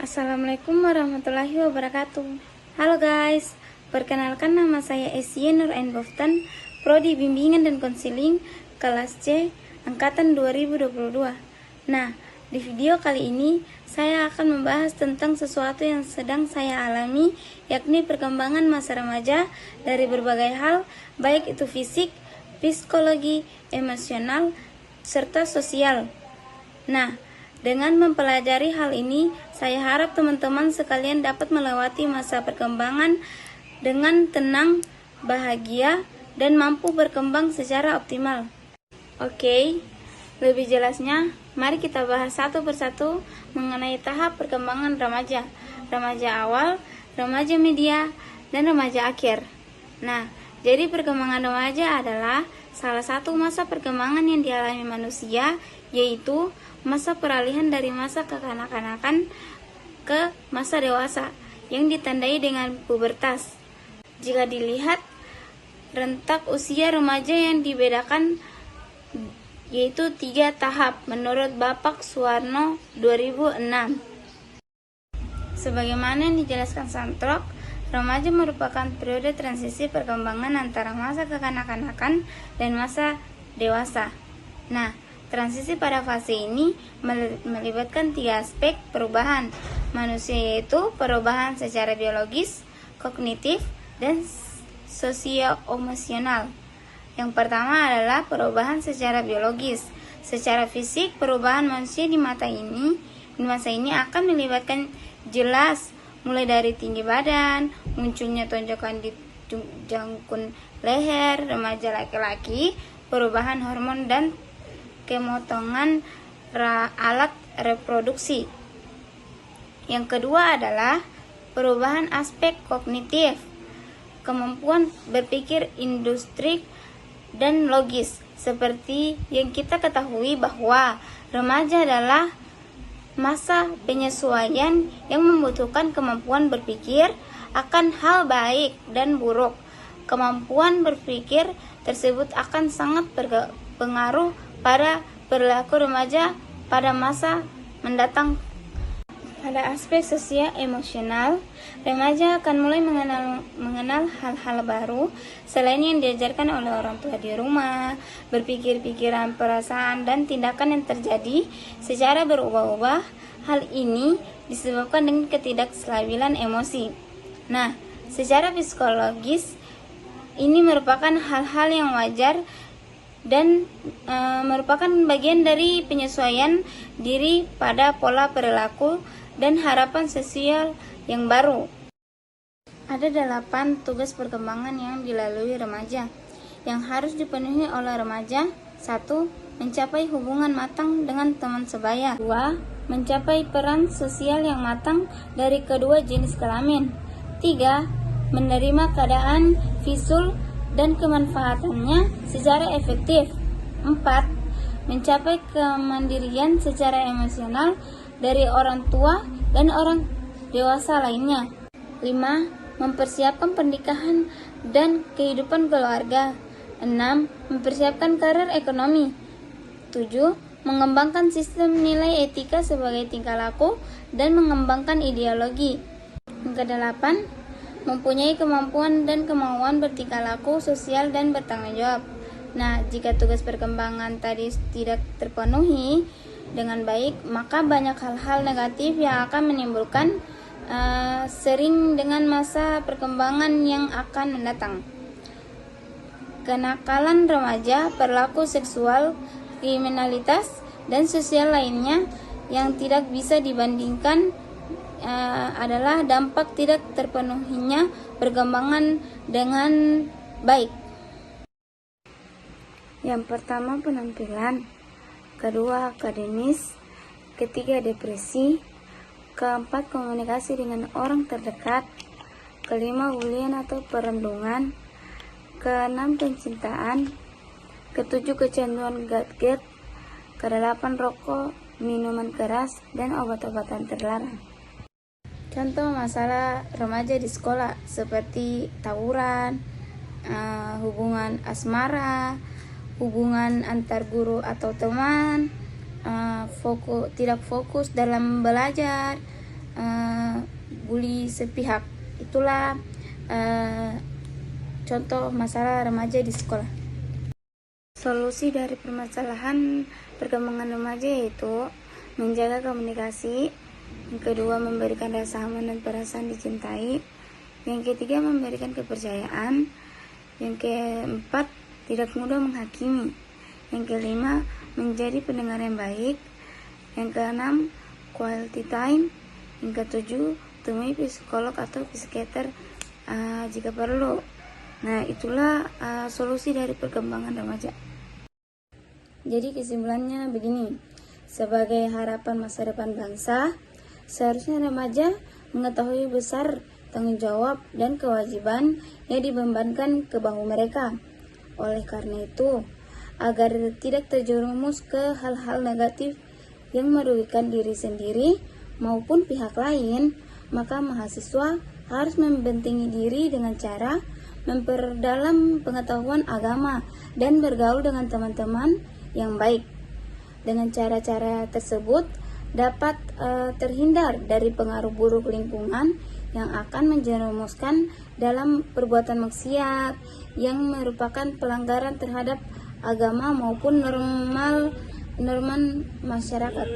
Assalamualaikum warahmatullahi wabarakatuh. Halo guys, perkenalkan nama saya Esy Nur Ain Boftan, Prodi Bimbingan dan Konseling kelas C angkatan 2022. Nah, di video kali ini saya akan membahas tentang sesuatu yang sedang saya alami, yakni perkembangan masa remaja dari berbagai hal, baik itu fisik, psikologi, emosional, serta sosial. Nah, dengan mempelajari hal ini, saya harap teman-teman sekalian dapat melewati masa perkembangan dengan tenang, bahagia, dan mampu berkembang secara optimal. Oke, lebih jelasnya, mari kita bahas satu persatu mengenai tahap perkembangan remaja. Remaja awal, remaja media, dan remaja akhir. Nah, jadi perkembangan remaja adalah salah satu masa perkembangan yang dialami manusia, yaitu masa peralihan dari masa kekanak-kanakan ke masa dewasa yang ditandai dengan pubertas. Jika dilihat, rentak usia remaja yang dibedakan yaitu 3 tahap menurut Bapak Suwarno 2006. Sebagaimana yang dijelaskan Santrok, remaja merupakan periode transisi perkembangan antara masa kekanak-kanakan dan masa dewasa. Nah, transisi pada fase ini melibatkan 3 aspek perubahan manusia, yaitu perubahan secara biologis, kognitif, dan sosio-emosional. Yang pertama adalah perubahan secara biologis. Secara fisik, perubahan manusia di masa ini akan melibatkan jelas, mulai dari tinggi badan, munculnya tonjokan di jangkung leher remaja laki-laki, perubahan hormon dan kemotongan alat reproduksi. Yang kedua adalah perubahan aspek kognitif, kemampuan berpikir industri dan logis. Seperti yang kita ketahui bahwa remaja adalah masa penyesuaian yang membutuhkan kemampuan berpikir akan hal baik dan buruk. Kemampuan berpikir tersebut akan sangat berpengaruh pada perilaku remaja pada masa mendatang. Pada aspek sosial emosional, remaja akan mulai mengenal hal-hal baru selain yang diajarkan oleh orang tua di rumah, berpikir pikiran, perasaan, dan tindakan yang terjadi secara berubah-ubah. Hal ini disebabkan dengan ketidakstabilan emosi. Nah, secara psikologis, ini merupakan hal-hal yang wajar dan merupakan bagian dari penyesuaian diri pada pola perilaku dan harapan sosial yang baru. Ada 8 tugas perkembangan yang dilalui remaja yang harus dipenuhi oleh remaja. 1. Mencapai hubungan matang dengan teman sebaya. 2. Mencapai peran sosial yang matang dari kedua jenis kelamin. 3. Menerima keadaan visual dan kemanfaatannya secara efektif. 4. Mencapai kemandirian secara emosional dari orang tua dan orang dewasa lainnya. 5. Mempersiapkan pernikahan dan kehidupan keluarga. 6. Mempersiapkan karir ekonomi. 7. Mengembangkan sistem nilai etika sebagai tingkah laku dan mengembangkan ideologi. Yang ke-8, mempunyai kemampuan dan kemauan bertingkah laku sosial dan bertanggung jawab. Nah, jika tugas perkembangan tadi tidak terpenuhi dengan baik, maka banyak hal-hal negatif yang akan menimbulkan sering dengan masa perkembangan yang akan mendatang. Kenakalan remaja, perilaku seksual, kriminalitas, dan sosial lainnya yang tidak bisa dibandingkan adalah dampak tidak terpenuhinya perkembangan dengan baik. Yang pertama, penampilan. Kedua, akademis. Ketiga, depresi. Keempat, komunikasi dengan orang terdekat. Kelima, bulian atau perundungan. Keenam, pencintaan. Ketujuh, kecanduan gadget. Kedelapan, rokok, minuman keras, dan obat-obatan terlarang. Contoh masalah remaja di sekolah seperti tawuran, hubungan asmara, hubungan antar guru atau teman, tidak fokus dalam belajar, bully sepihak. Itulah contoh masalah remaja di sekolah. Solusi dari permasalahan perkembangan remaja yaitu menjaga komunikasi, yang kedua memberikan rasa aman dan perasaan dicintai, yang ketiga memberikan kepercayaan, yang keempat tidak mudah menghakimi, yang kelima menjadi pendengar yang baik, yang keenam quality time, yang ketujuh temui psikolog atau psikiater jika perlu. Nah, itulah solusi dari perkembangan remaja. Jadi kesimpulannya begini, sebagai harapan masa depan bangsa, seharusnya remaja mengetahui besar tanggung jawab dan kewajiban yang dibebankan ke bahu mereka. Oleh karena itu, agar tidak terjerumus ke hal-hal negatif yang merugikan diri sendiri maupun pihak lain, maka mahasiswa harus membentengi diri dengan cara memperdalam pengetahuan agama dan bergaul dengan teman-teman yang baik. Dengan cara-cara tersebut dapat terhindar dari pengaruh buruk lingkungan yang akan menjerumuskan dalam perbuatan maksiat yang merupakan pelanggaran terhadap agama maupun norma masyarakat.